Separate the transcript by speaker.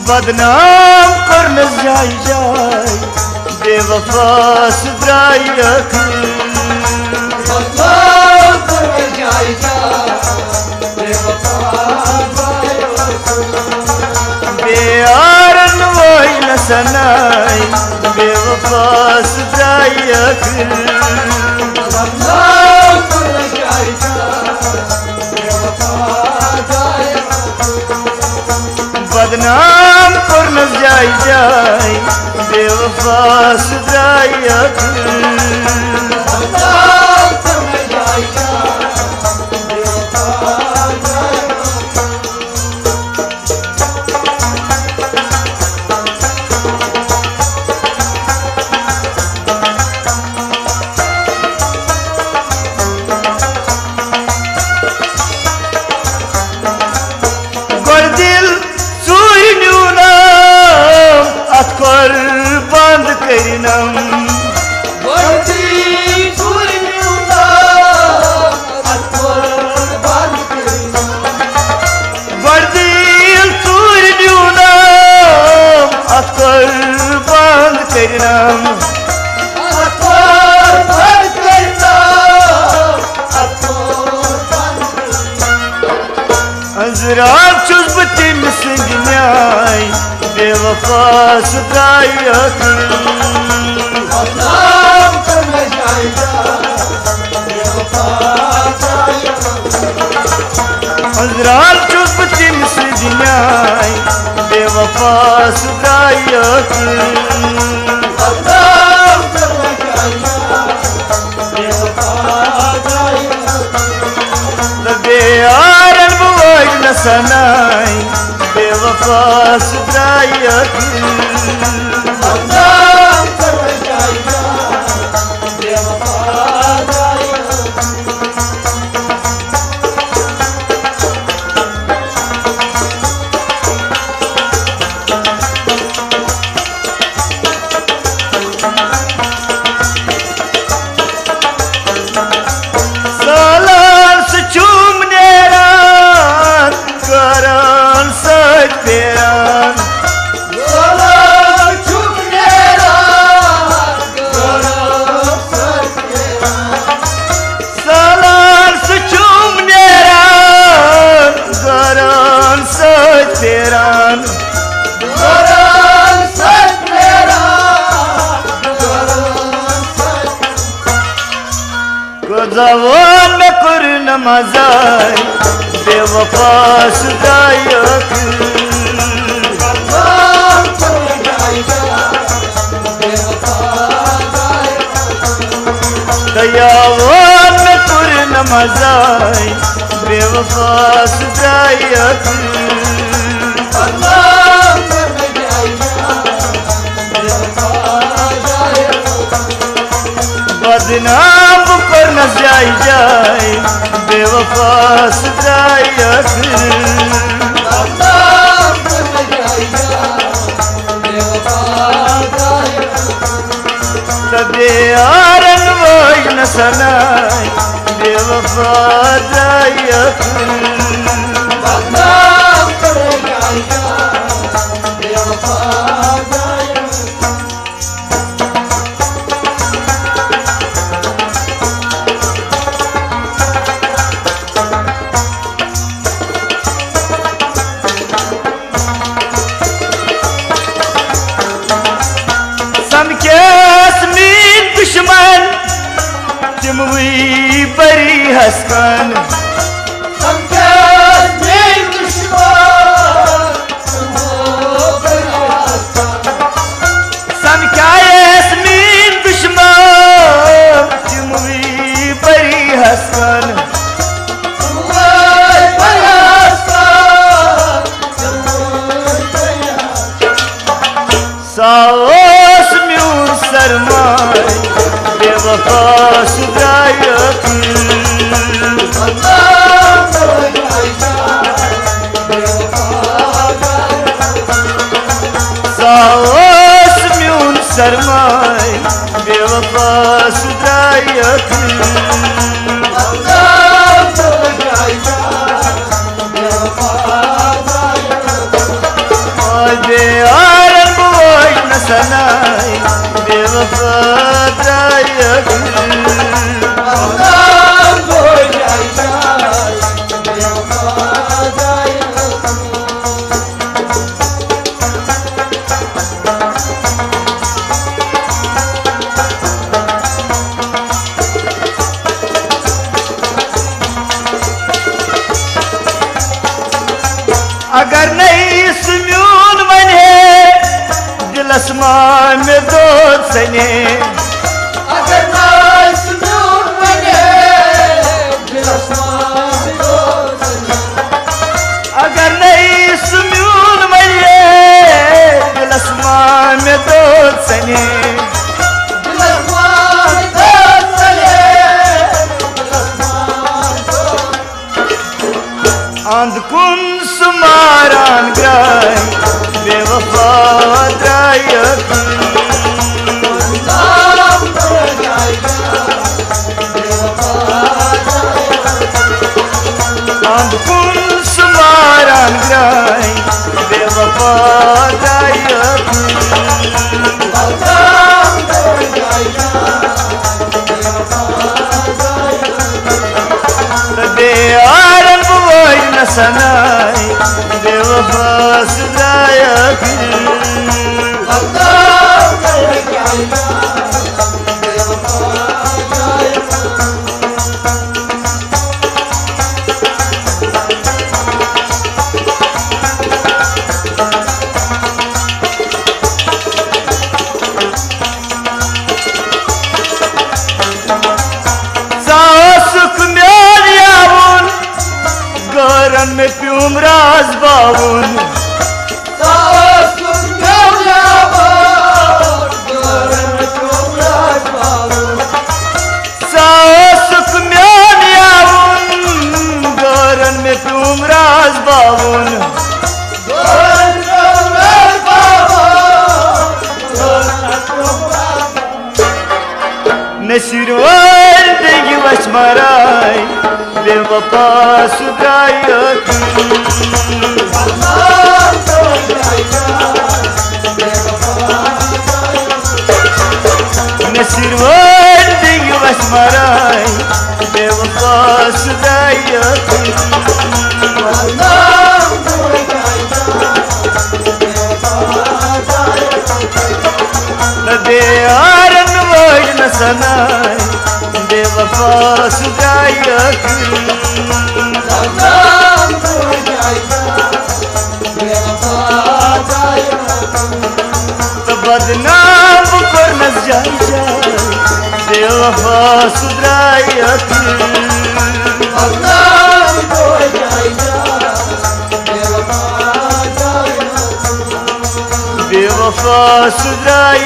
Speaker 1: बदनाम करने जाई जाई बेवफा सुधराई
Speaker 2: बदनाम करने जाई बेवफा
Speaker 1: बेयारन वही न सनाई बेवफा सुधराई
Speaker 2: बदनाम करने जाई बेवफा
Speaker 1: बदनाम करने जाई जाई बेवफा सुधराई
Speaker 2: बदनाम करने जाई बेवफा
Speaker 1: अतकर बंद करिनम
Speaker 2: वर्दी सुरमिउना अतकर बंद करिनम
Speaker 1: वर्दी सुरमिउना अतकर बंद करिनम
Speaker 2: अतकर बंद करिनम अतकर बंद
Speaker 1: अंजराल चुज बतिम संगन्याय बेवफा सुधराई
Speaker 2: बदनाम करने जाई बेवफा
Speaker 1: अंजराल चुज बतिम संगन्याय बेवफा सुधराई
Speaker 2: बदनाम करने जाई बेवफा
Speaker 1: बेयारन बुआई न सनाई बेवफा सुधराई
Speaker 2: बदनाम करने जाई बेवफा
Speaker 1: सालान से चूमने रात करन सच पेरान
Speaker 2: सालान चूमने रात करन सच पेरान
Speaker 1: सालान से चूमने रात करन सच पेरान
Speaker 2: करन सच पेरान
Speaker 1: जवान में कर नमाज़ाई बेवफा सुधराई
Speaker 2: बदनाम करने जाई बेवफा
Speaker 1: दयावान में कर नमाज़ाई बेवफा सुधराई
Speaker 2: बदनाम करने जाई बेवफा
Speaker 1: बदनाम पर न जाई जाई बेवफा सुधराई
Speaker 2: बदनाम करने जाई बेवफा
Speaker 1: बेयारन वही न सनाई बेवफा जाई
Speaker 2: बदनाम करने जाई बेवफा
Speaker 1: दुश्मन तुम भी बड़ी हंसकन समझाएस्मीन दुश्मन तुम भी बड़ी हंसकन साओस म्यूर सरमाई बेवफा सुधराई साओस म्यूर सरमाई बेवफा सुधराई दे सनाई बेवफा द्राय अगर नहीं सुम्यून बने दिलस मान में दो सने
Speaker 2: अगर नहीं सुम्यून बने दिलस मान में दो सने
Speaker 1: अगर नहीं सुम्यून बने दिलस मान में दो सने
Speaker 2: दिलस मान में दो सने दिलस मान दो
Speaker 1: अंधकुन सुमारान ग्राय बेवफा द्राय अंधकुन सुमारान ग्राय बेवफा द्राय दे आरन बुआई न सनाई बेवफा सुदाय गौरन में प्यूम राज बाबुन सुख म्यान याउन गौरन में प्यूम राज बाबुन नसीरवार देगी वश मराई बेवफा सुदाय नसीरवार देगी वश मराई बेवफा सुदाय दे आरन वोज न सनाई बेवफा सुदाय तो बदनाम कर न जाई जाए बेवफा सुदाय बेवफा सुदाय